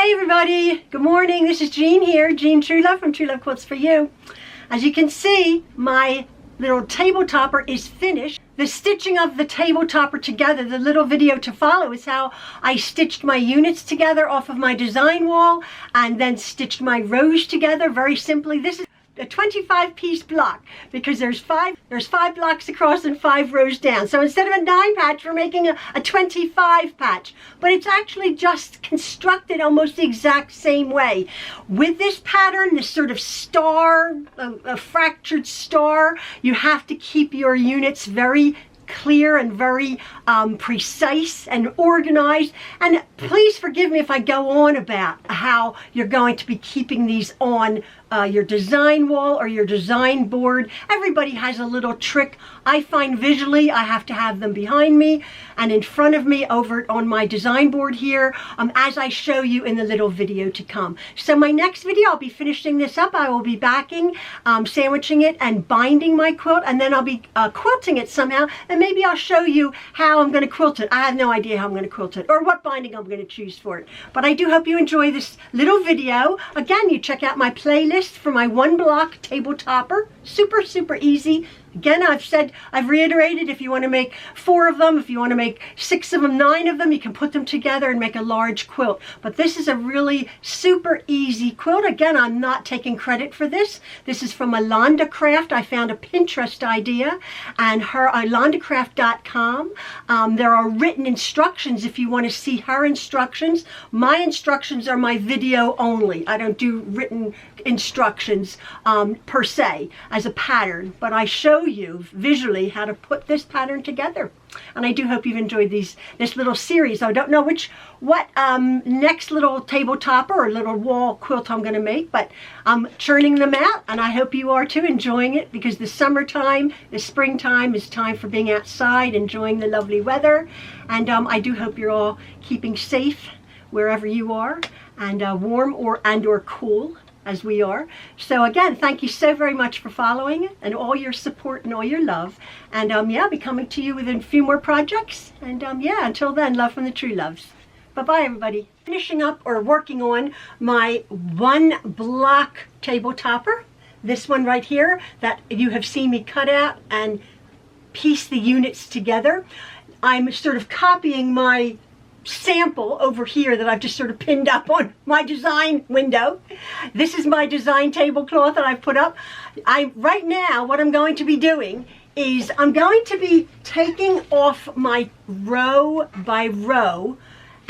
Hi everybody, good morning. This is Jean here, Jean Truelove from Truelove Quilts for You. As you can see, my little table topper is finished. The stitching of the table topper together, the little video to follow, is how I stitched my units together off of my design wall and then stitched my rows together very simply. This is a 25-piece block because there's five blocks across and 5 rows down. So instead of a 9 patch, we're making a 25 patch. But it's actually just constructed almost the exact same way. With this pattern, this sort of star, a fractured star, you have to keep your units very clear and very precise and organized. And please forgive me if I go on about how you're going to be keeping these on your design wall or your design board. Everybody has a little trick. I find visually I have to have them behind me and in front of me over on my design board here, as I show you in the little video to come. So my next video, I'll be finishing this up. I will be backing, sandwiching it and binding my quilt, and then I'll be quilting it somehow, and maybe I'll show you how I'm going to quilt it. I have no idea how I'm going to quilt it or what binding I'm going to choose for it. But I do hope you enjoy this little video. Again, you check out my playlist for my 1-block table topper. Super easy. Again, I've reiterated, if you want to make 4 of them, if you want to make 6 of them, 9 of them, you can put them together and make a large quilt. But this is a really super easy quilt. Again, I'm not taking credit for this. This is from Alonda Craft. I found a Pinterest idea, and her alondacraft.com. There are written instructions if you want to see her instructions. My instructions are my video only. I don't do written instructions per se as a pattern, but I show you visually how to put this pattern together. And I do hope you've enjoyed this little series. I don't know what next little table topper or little wall quilt I'm going to make, but I'm churning them out, and I hope you are too, enjoying it, because the summertime, the springtime is time for being outside, enjoying the lovely weather. And I do hope you're all keeping safe wherever you are, and warm or cool as we are. So again, thank you so very much for following and all your support and all your love. And yeah, I'll be coming to you with a few more projects. And yeah, until then, love from the Trueloves. Bye-bye, everybody. Finishing up or working on my 1-block table topper. This one right here that you have seen me cut out and piece the units together. I'm sort of copying my sample over here that I've just sort of pinned up on my design window. This is my design tablecloth that I've put up. Right now, what I'm going to be doing is I'm going to be taking off my row by row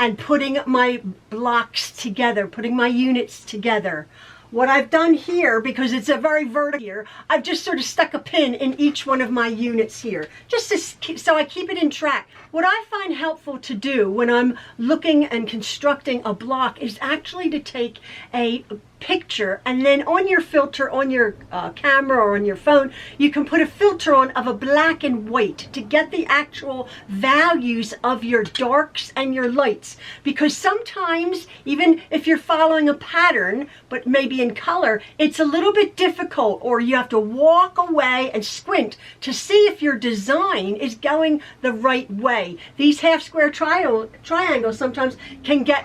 and putting my blocks together, putting my units together. What I've done here, because it's a very vertical here, I've just sort of stuck a pin in each one of my units here, just so I keep it in track. What I find helpful to do when I'm looking and constructing a block is actually to take a picture, and then on your filter, on your camera or on your phone, you can put a filter on of a black and white to get the actual values of your darks and your lights. Because sometimes, even if you're following a pattern, but maybe in color, it's a little bit difficult, or you have to walk away and squint to see if your design is going the right way. These half square triangles sometimes can get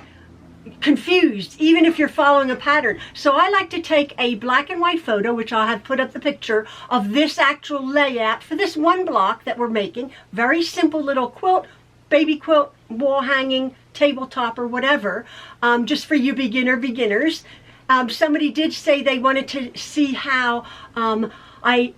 confused even if you're following a pattern. So I like to take a black and white photo, which I'll have put up the picture of this actual layout for this 1 block that we're making. Very simple little quilt, baby quilt, wall hanging, table topper, whatever, just for you beginners. Somebody did say they wanted to see how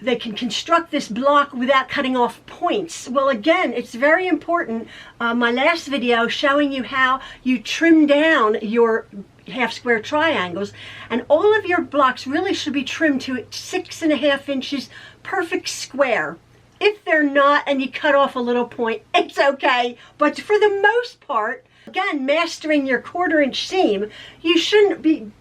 they can construct this block without cutting off points. Well, again, it's very important. My last video showing you how you trim down your half square triangles, and all of your blocks really should be trimmed to 6.5 inches, perfect square. If they're not and you cut off a little point, it's okay. But for the most part, again, mastering your 1/4 inch seam, you shouldn't be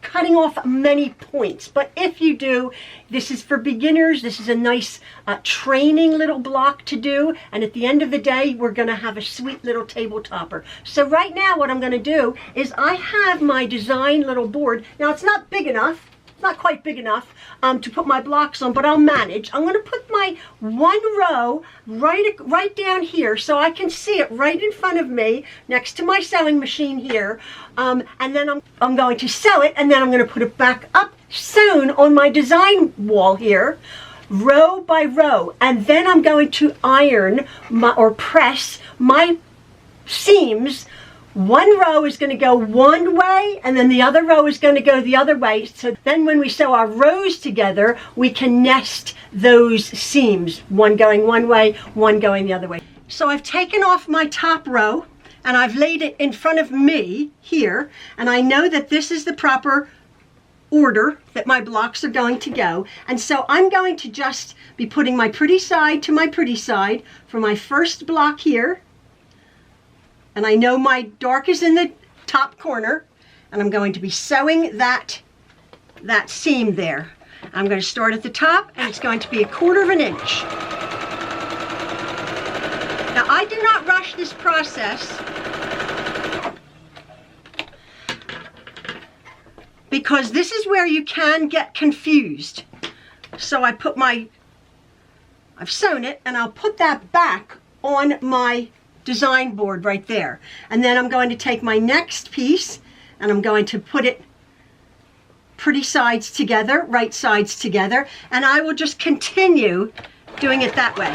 cutting off many points. But if you do, this is for beginners. This is a nice training little block to do, and at the end of the day, we're going to have a sweet little table topper. So right now, what I'm going to do is I have my design little board. Now, it's not big enough, not quite big enough to put my blocks on, but I'll manage. I'm going to put my one row right down here so I can see it right in front of me next to my sewing machine here. And then I'm going to sew it, and then I'm going to put it back up soon on my design wall here, row by row. And then I'm going to iron or press my seams. One row is going to go one way, and then the other row is going to go the other way. So then when we sew our rows together, we can nest those seams, one going one way, one going the other way. So I've taken off my top row and I've laid it in front of me here, and I know that this is the proper order that my blocks are going to go. And so I'm going to just be putting my pretty side to my pretty side for my first block here. And I know my dark is in the top corner, and I'm going to be sewing that seam there. I'm going to start at the top, and it's going to be 1/4 inch. Now, I do not rush this process because this is where you can get confused. So I've sewn it, and I'll put that back on my design board right there. And then I'm going to take my next piece and I'm going to put it pretty sides together, right sides together, and I will just continue doing it that way.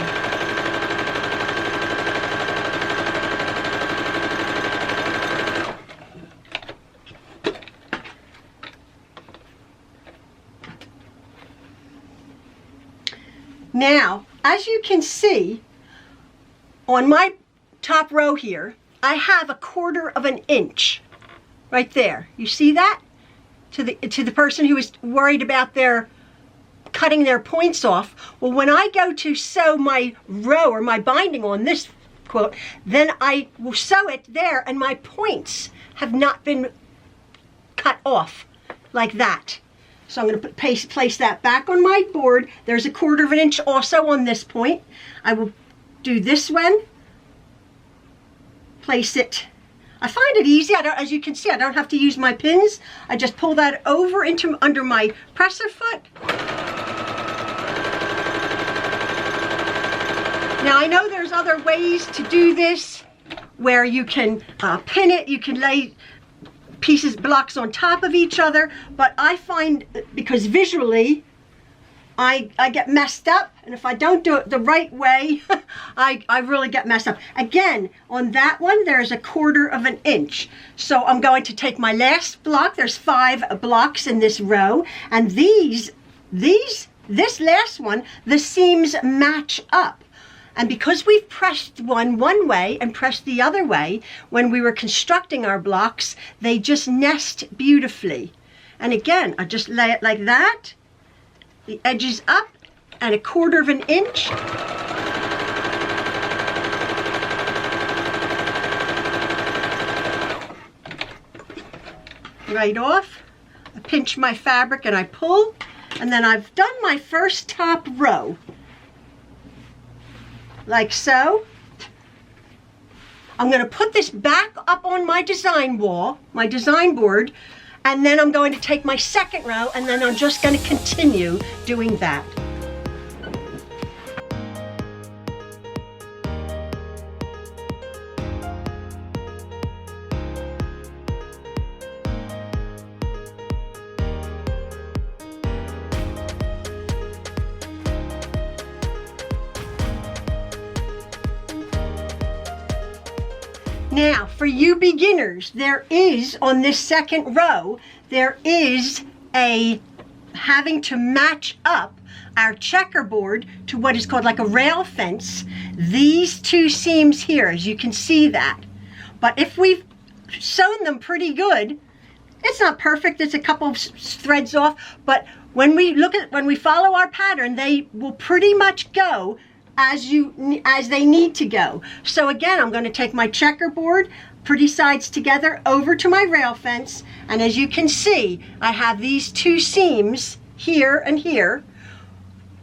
Now, as you can see, on my top row here, I have 1/4 inch right there. You see that? To the person who is worried about their cutting their points off. Well, when I go to sew my row or my binding on this quilt, then I will sew it there, and my points have not been cut off like that. So I'm going to place that back on my board. There's 1/4 inch also on this point. I will do this one. Place it. I find it easy. As you can see, I don't have to use my pins. I just pull that over under my presser foot. Now I know there's other ways to do this where you can pin it, you can lay blocks on top of each other, but I find, because visually I get messed up, and if I don't do it the right way, I really get messed up. Again, on that one, there's 1/4 inch. So I'm going to take my last block. There's 5 blocks in this row, and this last one, the seams match up. And because we've pressed one way and pressed the other way, when we were constructing our blocks, they just nest beautifully. And again, I just lay it like that. The edges up and 1/4 inch. Right off. I pinch my fabric and I pull, and then I've done my first top row. Like so. I'm going to put this back up on my design wall, my design board, and then I'm going to take my second row, and then I'm just going to continue doing that. Now, for you beginners, there is, on this second row, there is having to match up our checkerboard to what is called like a rail fence. These 2 seams here, as you can see that. But if we've sewn them pretty good, it's not perfect, it's a couple of threads off, but when we follow our pattern, they will pretty much go as they need to go. So again, I'm going to take my checkerboard, pretty sides together, over to my rail fence, and as you can see, I have these 2 seams here and here,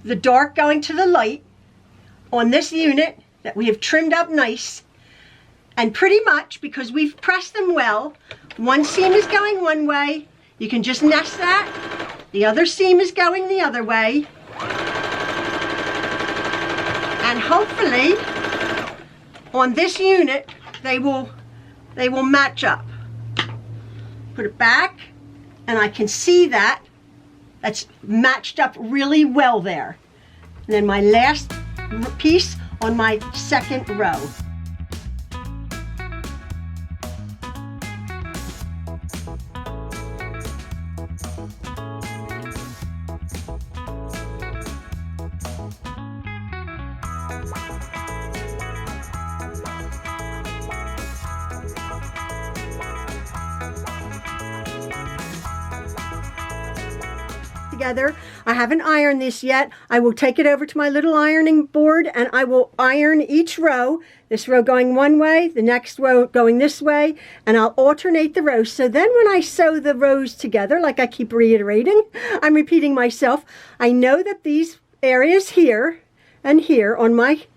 the dark going to the light on this unit that we have trimmed up nice, and pretty much because we've pressed them well, one seam is going one way, you can just nest that, The other seam is going the other way. And hopefully on this unit they will match up. Put it back, and I can see that that's matched up really well there. And then my last piece on my second row. Together. I haven't ironed this yet. I will take it over to my little ironing board and I will iron each row. This row going one way, the next row going this way, and I'll alternate the rows. So then when I sew the rows together, like I keep reiterating, I'm repeating myself, I know that these areas here and here on my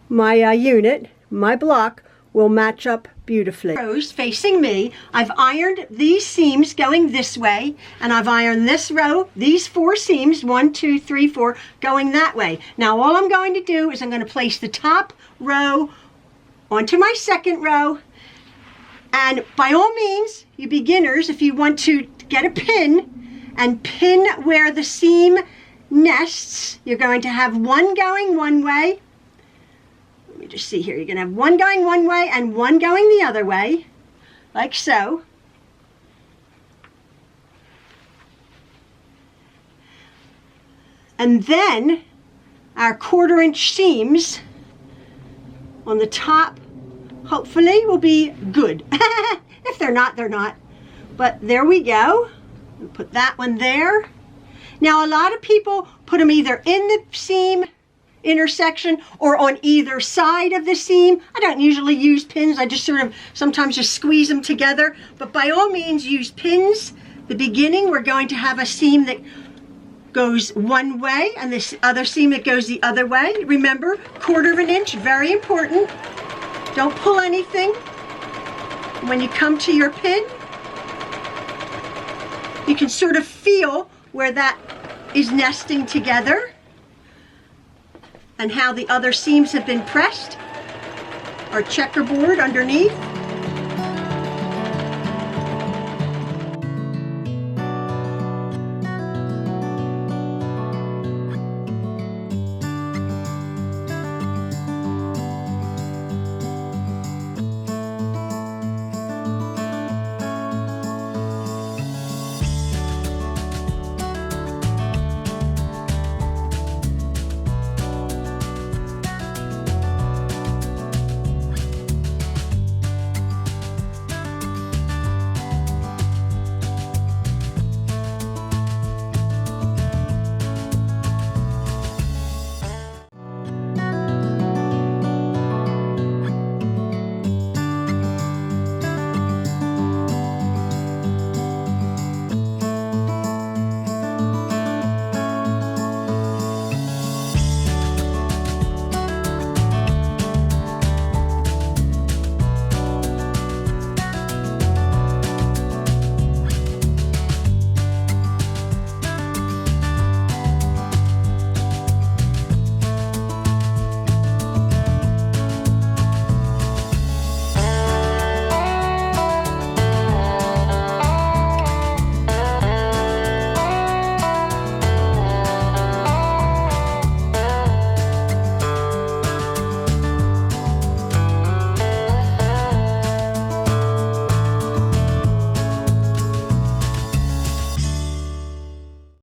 unit, my block, will match up beautifully. Rows facing me, I've ironed these seams going this way, and I've ironed this row, these 4 seams, 1, 2, 3, 4, going that way. Now all I'm going to do is I'm going to place the top row onto my second row, and by all means, you beginners, if you want to get a pin and pin where the seam nests, you're going to have one going one way. Let me just see here. You're going to have one going one way and one going the other way, like so. And then our 1/4 inch seams on the top hopefully will be good. If they're not, they're not. But there we go. We'll put that one there. Now a lot of people put them either in the seam intersection or on either side of the seam. I don't usually use pins. I just sort of sometimes just squeeze them together. But by all means use pins. The beginning, we're going to have a seam that goes one way and this other seam that goes the other way. Remember, 1/4 inch, very important. Don't pull anything. When you come to your pin, you can sort of feel where that is nesting together and how the other seams have been pressed or checkerboard underneath.